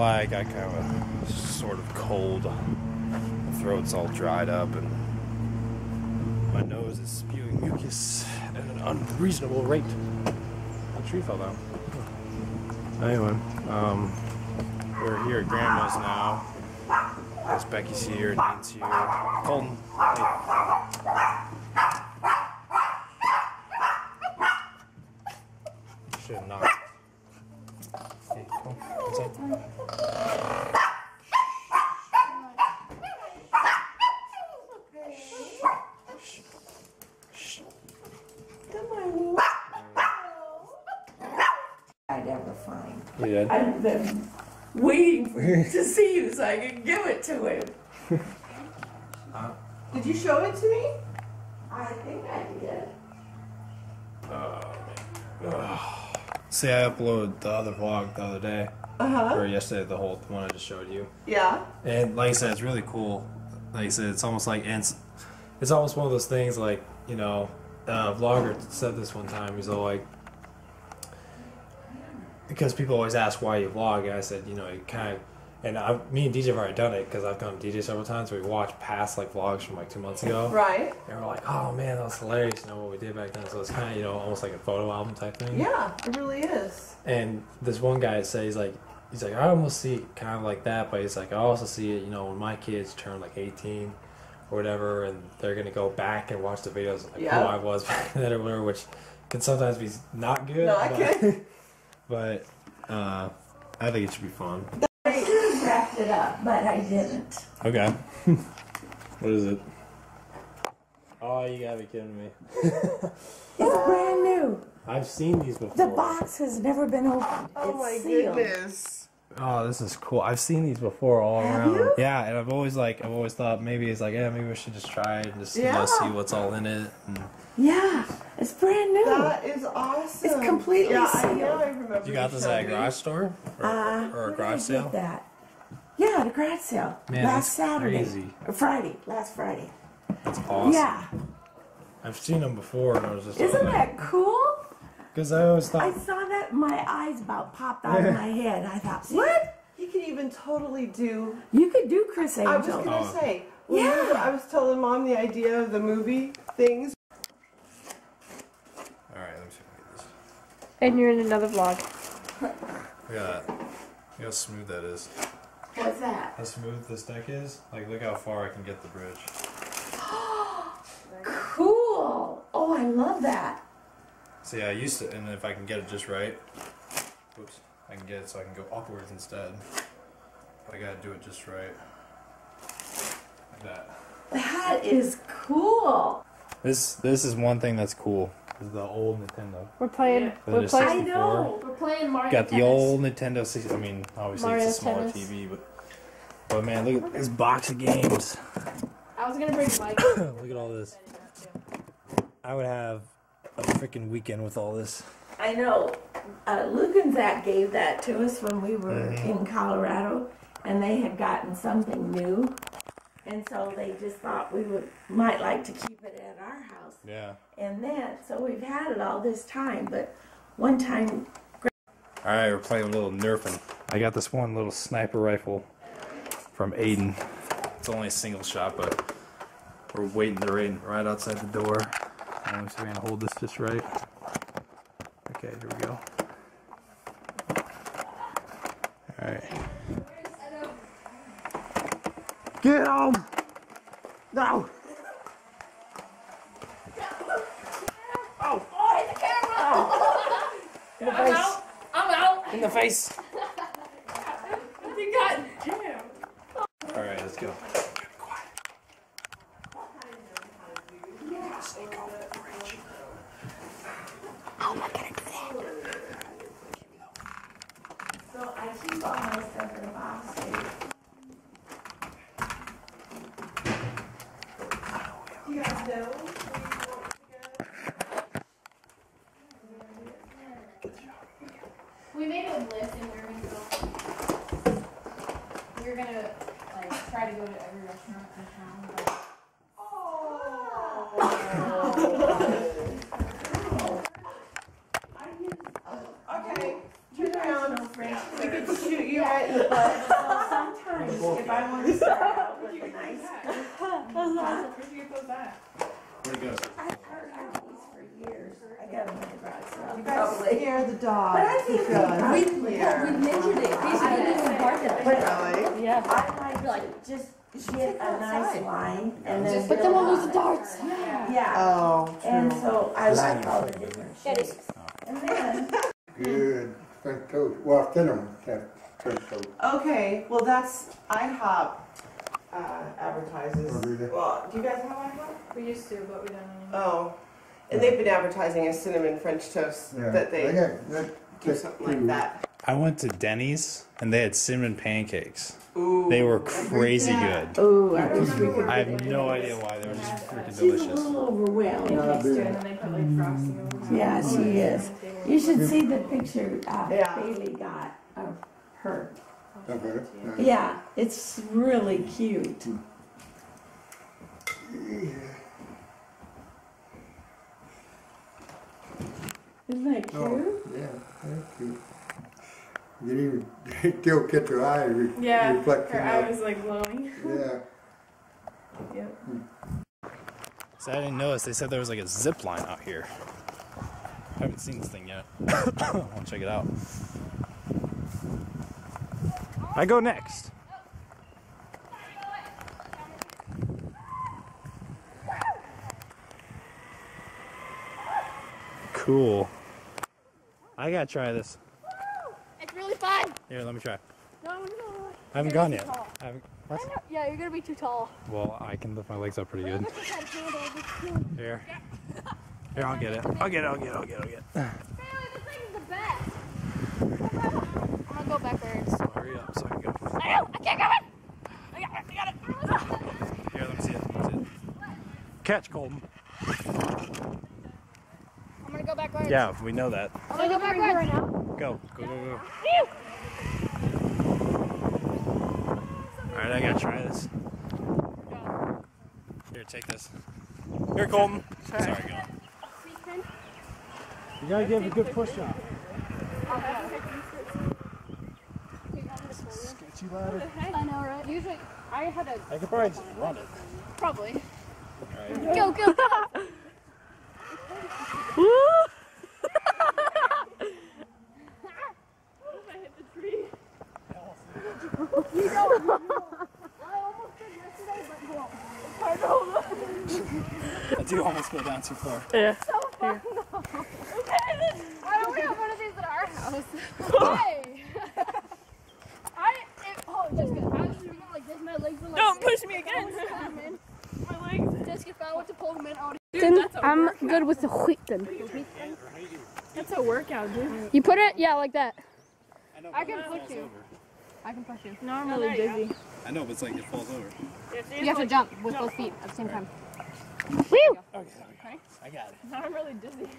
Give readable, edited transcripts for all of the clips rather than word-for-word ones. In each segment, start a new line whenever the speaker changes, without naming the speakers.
why I got kind of a sort of cold. My throat's all dried up and my nose is spewing mucus at an unreasonable rate. A tree fell down. Anyway, we're here at Grandma's now. There's Becky's here, Nate's here. Colton, hey. Should have knocked. Hey, come on, what's up?
I'd ever find.
You did?
I've been waiting to see you so I could give it to him.
Did you show it to me?
I think I did.
See, I uploaded the other vlog the other day. Or yesterday, the one I just showed you.
Yeah.
And like I said, it's really cool. Like I said, it's almost like, and it's almost one of those things like, you know, vlogger said this one time, he's all like, because people always ask why you vlog, and I said, you know, you kind of, and me and DJ have already done it, because I've gone to DJ several times, we watched past like vlogs from like 2 months ago.
Right.
And we're like, oh man, that was hilarious, you know, what we did back then. So it's kind of, you know, almost like a photo album type thing.
Yeah, it really is.
And this one guy says, he's like, I almost see it kind of like that, but he's like, I also see it, you know, when my kids turn like 18 or whatever, and they're going to go back and watch the videos like who I was back then or whatever, which can sometimes be not good.
Not good.
But I think it should be fun.
I should have wrapped it up, but I didn't.
Okay. What is it? Oh, you gotta be kidding me.
It's brand new.
I've seen these before.
The box has never been opened.
Oh
It's
my
sealed.
goodness.
Oh, this is cool. I've seen these before all
Have
around.
you?
Yeah, and I've always thought maybe it's like, yeah, maybe we should just try it and just you know, see what's all in it. And
Yeah, it's brand new.
That is awesome.
It's completely
I
sealed.
know, I remember.
you got this at a garage store or a
Where did I
garage
get
sale?
that? Yeah, at a garage sale.
Man,
last
that's
Saturday.
crazy.
Or Friday. Last Friday.
That's awesome.
Yeah.
I've seen them before, and I was just
Isn't that cool?
because I always
I
thought
saw that and my eyes about popped out of my head. I thought,
See,
what?
You could even totally do.
You could do Chris Angel.
I was gonna say.
Yeah.
I was telling Mom the idea of the movie things.
all right, let me see if I can get this.
And you're in another vlog.
Look at that. Look how smooth that is.
What's that?
How smooth this deck is. Like, look how far I can get the bridge.
Cool. Oh, I love that.
See, I used to, and if I can get it just right, oops, I can get it so I can go upwards instead. But I gotta do it just right. Like that.
That is cool.
This is one thing that's cool. Is the old Nintendo.
We're playing.
We're
I
playing.
know.
We're playing Mario.
Got the
Tennis.
old Nintendo 60. I mean, obviously
Mario
it's a smaller
Tennis.
TV, but man, look at this box of games.
I was gonna bring Mike.
Look at all this. I would have a freaking weekend with all this.
I know. Luke and Zach gave that to us when we were in Colorado, and they had gotten something new, and so they just thought we might like to keep it at our house.
Yeah.
And then, so we've had it all this time, but one time.
All right, we're playing a little Nerfing. I got this one little sniper rifle from Aiden. It's only a single shot, but we're waiting to rain right outside the door. Let me see if I can hold this just right. Okay, here we go. All right. Get him! No!
Oh, the camera!
In the face!
I'm out.
In the face!
You got jammed.
All right, let's go.
How am I gonna do that? So I keep all my stuff in a box.
You guys know.
We made a list and we were gonna like try to go to every restaurant in town. But
Okay, turn around. We could shoot you right in the butt.
we start out with a nice.
Where'd you get those at?
Where'd it go?
I've heard of these for years. I got them in the garage sale.
You guys scare the dog.
But I think we
measured it. Basically, we didn't park it.
Really?
Yeah.
I like just get a nice line and then.
But then we'll lose the darts.
Yeah.
Oh,
And
true.
so I like all the different shapes. And then.
Good French toast. Well, cinnamon French toast.
Okay, well that's IHOP advertises.
Oh, do they?
Well, do you guys have IHOP?
We used to, but we don't anymore.
Oh, and they've been advertising a cinnamon French toast that they do something like that.
I went to Denny's and they had cinnamon pancakes.
Ooh,
They were crazy good.
Oh, I wish we could.
I have no idea why they were just freaking
She's a
delicious.
little overwhelmed.
Mixed it, and then they put like frosting over it.
Yeah, she is. You should see the picture
Yeah.
Bailey got of her.
Okay.
Yeah, it's really cute. Isn't that cute?
Oh, yeah, thank you. You even still get your eye
Yeah,
reflection
her eye
of.
was like glowing.
Yeah.
Yep.
So I didn't notice. They said there was like a zip line out here. I haven't seen this thing yet. I want to check it out. I go next. Cool. I gotta try this.
It's really fun.
Here, let me try.
No.
I haven't gone yet. I haven't, what?
Yeah, you're gonna be too tall.
Well, I can lift my legs up pretty good. Here. Here, I'll get it. I'll get it.
Bailey, this thing is the best. I'm gonna go backwards.
Hurry up so I can go.
I can't go in. I got it.
Here, let me see it. Let me see it. Catch, Colton.
I'm gonna go backwards.
Yeah, we know that.
I'm gonna go backwards right now.
Go. Alright, I gotta try this. Here, take this. Here, Colton. Sorry, go. You gotta give it a good push on. Sketchy ladder.
I know, right? Usually, I had a.
I could probably just run it.
Probably.
Alright.
Go.
I do almost go down too far.
Yeah. Why don't we have one of these at our house? Hey! Jessica, I was doing it like this, my legs were like.
Don't push me again.
My legs. Jessica, if I went to pull them in, I would.
Dude, that's a
I'm
workout.
good with the wheaten.
That's a workout, dude.
You put it, yeah, like that.
I
can push you. I can push you.
No, I'm really dizzy.
I know, but it's like it falls over.
You have to jump with both feet at the same time.
Okay. I got it.
Now I'm really dizzy.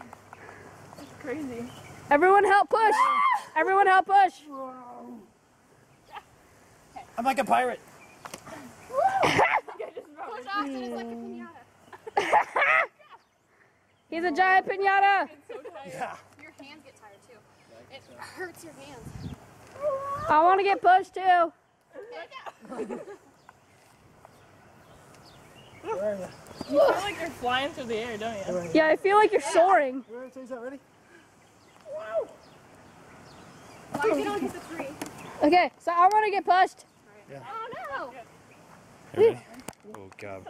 It's crazy.
Everyone help push! Everyone help push!
I'm like a pirate.
Push off and it's like a pinata. He's a giant pinata!
Yeah.
Your hands get tired too. It hurts your hands. I want to get pushed too.
You feel like you're flying through the air, don't you?
Yeah, I feel like you're soaring.
Ready?
Why you don't hit the tree? Okay, so I want to get pushed.
Yeah.
Oh no!
You ready? Oh god.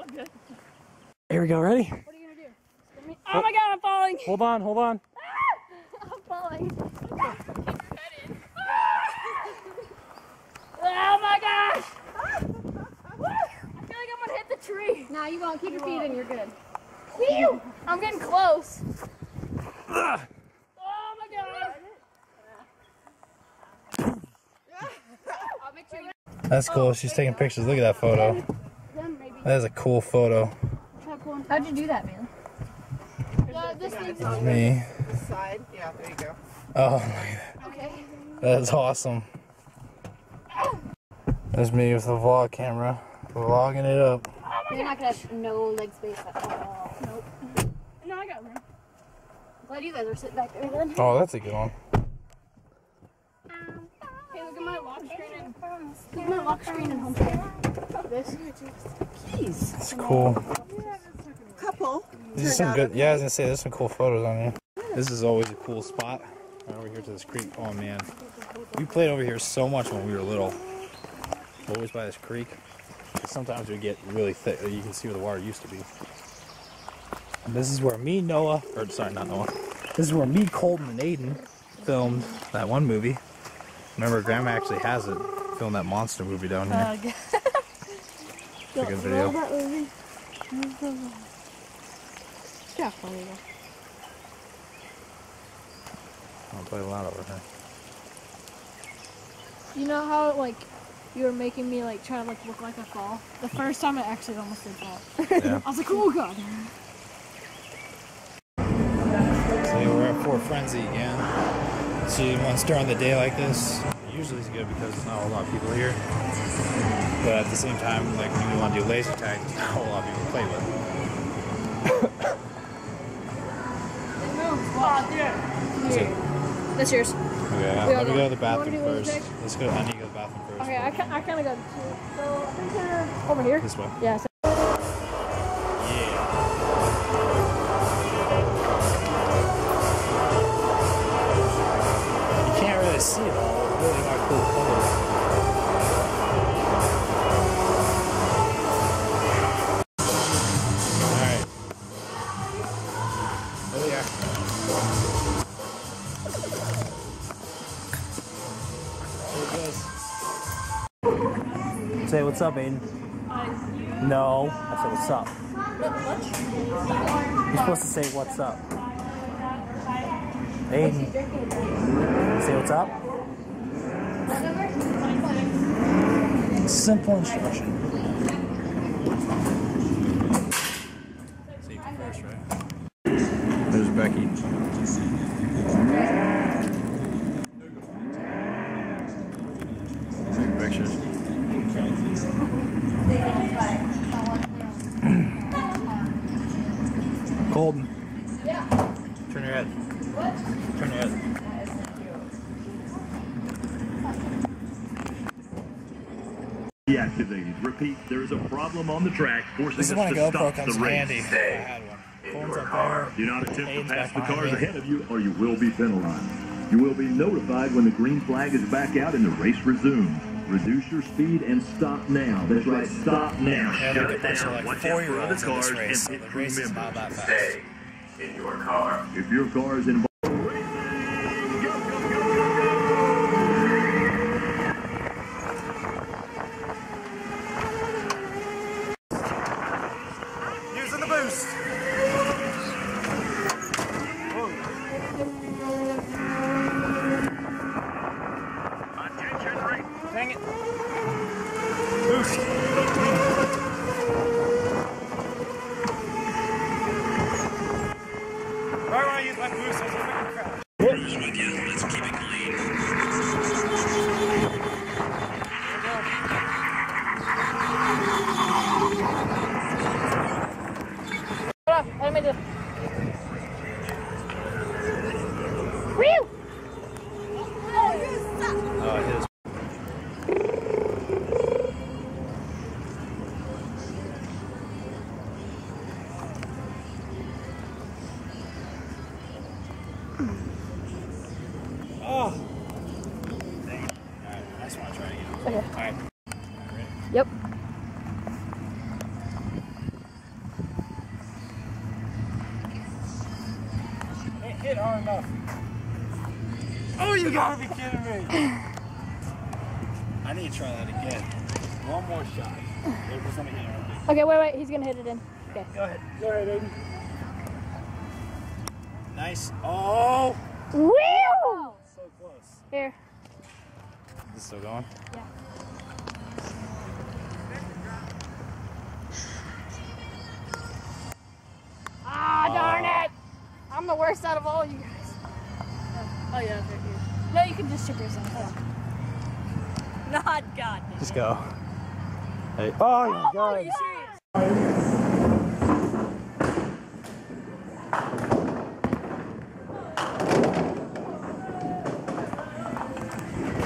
Here we go. Ready?
What are you gonna do? Oh my god, I'm falling!
Hold on.
I'm falling. Oh my gosh! I feel like I'm gonna hit the tree. No, you won't. Keep your feet in. You're good. Phew! I'm getting close. Oh my god! I'll make sure you.
That's cool. She's taking pictures. Look at that photo.
Maybe.
That is a cool photo.
How'd you do that, man? This thing's
That's me.
This side. Yeah, there you go.
Oh, look at that.
okay.
That's awesome. There's me with the vlog camera, vlogging it up.
You're not gonna have no leg space at all. Nope.
No, I got room.
Glad you guys are sitting back there then.
Oh, that's a good one.
Hey, look at my lock screen and
Look at my lock screen and home screen. this.
Keys.
It's cool.
Couple.
This is some good. Yeah, I was gonna say there's some cool photos on here. This is always a cool spot. Right over here to this creek. Oh man, we played over here so much when we were little. Always by this creek. Sometimes we get really thick. You can see where the water used to be. And this is where me, Noah, or sorry, not Noah. This is where me, Colton, and Aiden filmed that one movie. Remember, Grandma actually has it. Filmed that monster movie down here. It's a good video.
Yeah, funny though.
I'll play a lot over here.
You know how like you were making me like try to like look like I fall? The first time I actually almost did fall.
Yeah.
I was like, oh god.
So we're at Fort Frenzy again. See, once during the day like this, usually it's good because there's not a whole lot of people here. But at the same time, like when you want to do laser tag, there's not a whole lot of people to play with.
Here. That's yours.
Okay, let me go to the bathroom first. Let's go. I need to go to the bathroom first.
Okay, I kind of got two. So I think they're over here.
This way.
Yeah. So
You can't really see it all. It's really not cool colors. Alright. There we are. There it goes. Say what's up, Aiden. No, I said what's up. You're supposed to say what's up. Aiden. Say what's up. Simple instruction. Safety first, right? There's Becky. Take pictures. Colton. Yeah. Turn your head. What? Turn your head.
Deactivated. Repeat, there is a problem on the track forcing us to stop the race.
Stay in your car.
Do not attempt to pass the cars ahead of you or you will be penalized. You will be notified when the green flag is back out and the race resumes. Reduce your speed and stop now. That's right, stop now.
Yeah,
Shut it
like
down. Watch out for other cars and pit crew members.
Stay
in your car. If your car is involved.
Using the boost.
Attention, race.
Dang it. Boost. Right when I use my boost, there's a freaking crash.
Cruise with you. Let's keep it clean.
hold on, let me do. Wheel!
Oh, it is. Oh. Dang it. Alright, I just want to try again.
Okay.
Alright. Ready?
Yep.
It hit hard enough. Oh, you gotta be kidding me. I need to try that again. One more shot. Wait for something to hit it.
Okay, wait, he's gonna hit it in. Okay.
Go ahead, Aiden. Nice. Oh!
Wheel!
So close.
Here.
Is this still going?
Yeah. Ah, darn it! I'm the worst out of all you guys. Oh yeah, right here. No, you can just chip yourself. Not God.
Just go. Hey. Oh, you got it.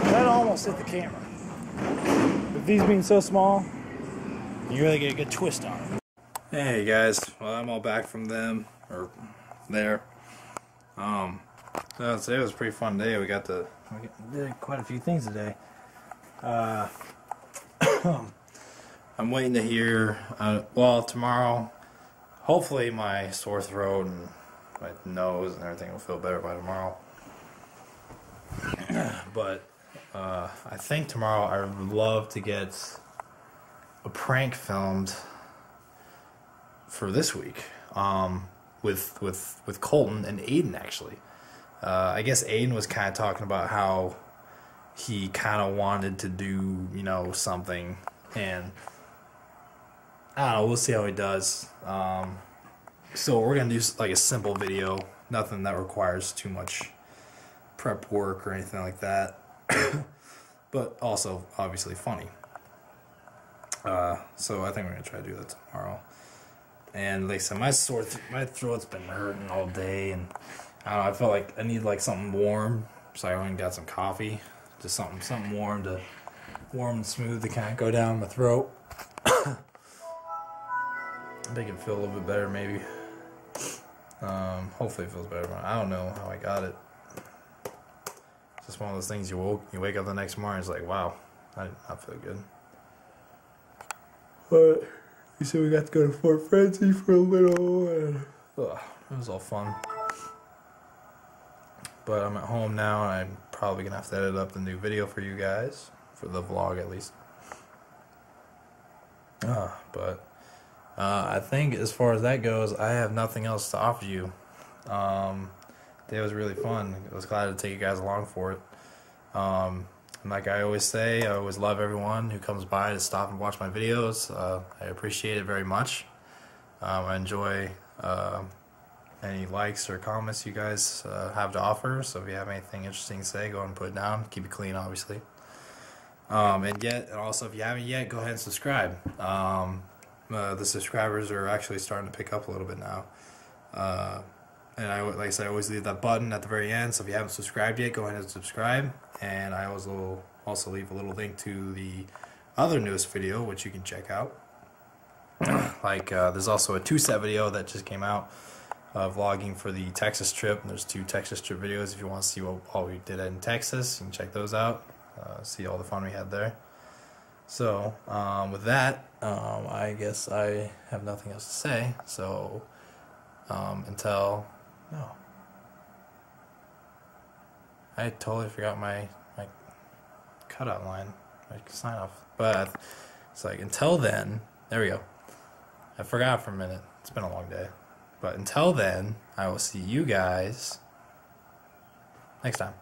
That almost hit the camera. With these being so small, You really get a good twist on it. Hey guys, well I'm all back from them, or there. So today was a pretty fun day. We did quite a few things today. I'm waiting to hear, well tomorrow, hopefully my sore throat and my nose and everything will feel better by tomorrow. But I think tomorrow I would love to get a prank filmed for this week, with Colton and Aiden actually. I guess Aiden was kind of talking about how he kind of wanted to do, you know, something, and I don't know, we'll see how he does. So we're gonna do like a simple video, nothing that requires too much prep work or anything like that, but also obviously funny. So I think we're gonna try to do that tomorrow. And like I said, my throat's been hurting all day, and I don't know, I felt like I need like something warm, so I went and got some coffee, just something warm and smooth to kind of go down my throat. Make it feel a little bit better, maybe. Hopefully it feels better. But I don't know how I got it. It's just one of those things you wake up the next morning, it's like, wow, I did not feel good. But you said we got to go to Fort Francie for a little, and it was all fun. But I'm at home now, and I'm probably gonna have to edit up the new video for you guys, for the vlog at least. But I think as far as that goes, I have nothing else to offer you. Today was really fun. I was glad to take you guys along for it. And like I always say, I always love everyone who comes by to stop and watch my videos. I appreciate it very much. I enjoy any likes or comments you guys have to offer. So if you have anything interesting to say, go ahead and put it down. Keep it clean, obviously. And also, if you haven't yet, go ahead and subscribe. The subscribers are actually starting to pick up a little bit now. And like I said, I always leave that button at the very end. So if you haven't subscribed yet, go ahead and subscribe. And I also leave a little link to the other newest video, which you can check out. Like there's also a 2-set video that just came out, vlogging for the Texas trip. And there's 2 Texas trip videos. If you want to see what all we did in Texas, you can check those out. See all the fun we had there. So with that, I guess I have nothing else to say. So I totally forgot my cutout line, my sign off. But it's like, until then, there we go. I forgot for a minute. It's been a long day. But until then, I will see you guys next time.